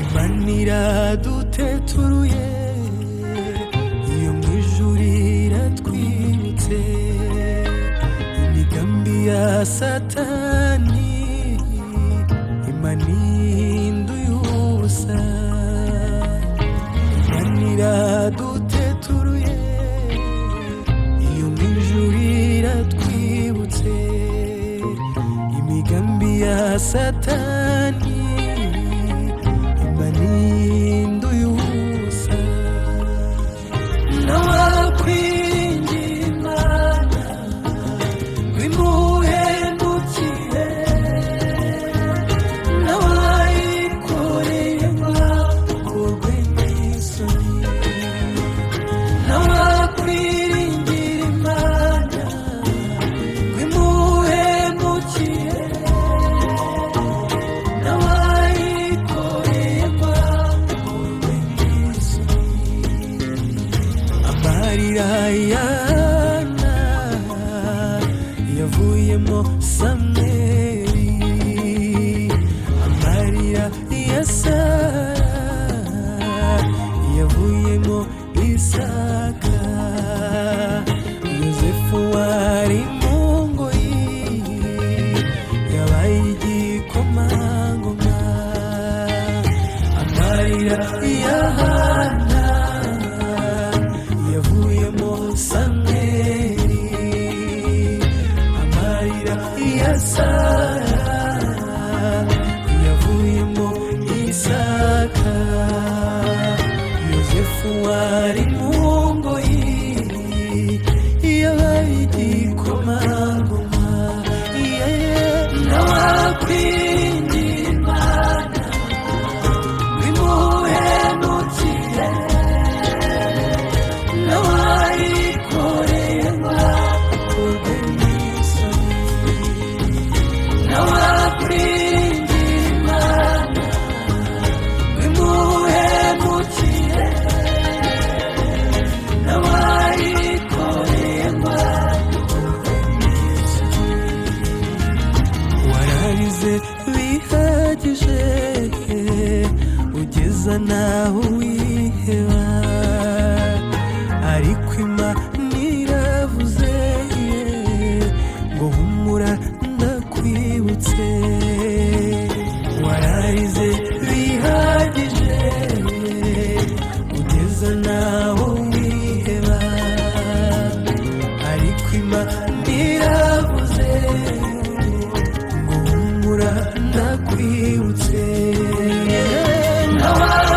Imana iraduteturuye iyo mu ijuru iratwibutse imigambi ya Satani Imana ihinduye ubusa. Imana iraduteturuye iyo mu ijuru iratwibutse imigambi ya Satani Ihinduye ubusa. Nakwinginga Imana wimuhemukire, nawayikoreye ntakorwe n'isoni. Nakwiringira Imana wimuhemukire, Yana yavuyemo Samweli, amarira ya Sara yavuyemo Isaka, Yozefu wari mu ngoyi yabaye igikomangoma, amarira ya Hana yavuyemo Samweli, amarira ya Sara yavuyemo Isaka, Yozefu wari mu ngoyi yabaye igikomangoma. Nakwinginga Imana wimuhemukire, nawayikoreye ntakorwe n'isoni. Nakwiringira Imana wimuhemukire, nawayikoreye ntakorwe n'isoni. Wararize bihagije ugeza naho wiheba, ariko Imana iravuze ngo humura ndakwibutse. Wararize bihagije ugeza naho wiheba, ariko Imana iravuze ngo humura ndakwibutse.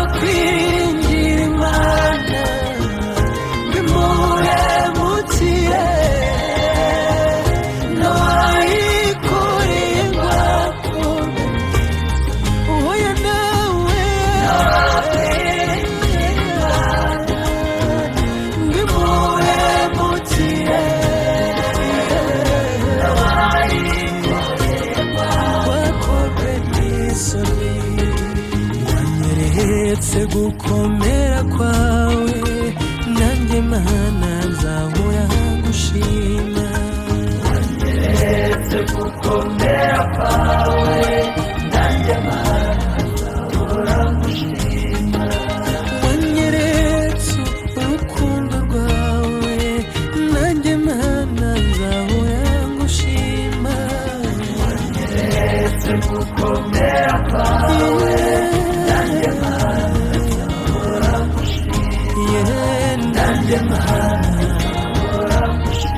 Nakwiringira Imana wimuhemukire, nawayikoreye ntakorwe uhuye nawe. Nakwiringira Imana wimuhemukire, nawayikoreye ntakorwe n'isoni. Wanyeretse gukomera kwawe, nanjye Mana nzahora ngushima. Wanyeretse gukomera kwawe, nanjye Mana nzahora ngushima. Wanyeretse urukundo rwawe, nanjye Mana nzahora ngushima. Wanyeretse gukomera kwawe, nanjye Mana nzahora ngushima. Nanjye Mana nzahora ngushima,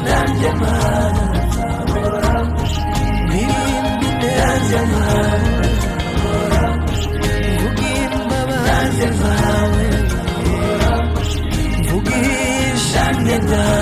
nanjye Mana nzahora ngushima. Ndirimba ineza yawe, mvuga imbabazi zawe, mvuga ishimwe ryawe.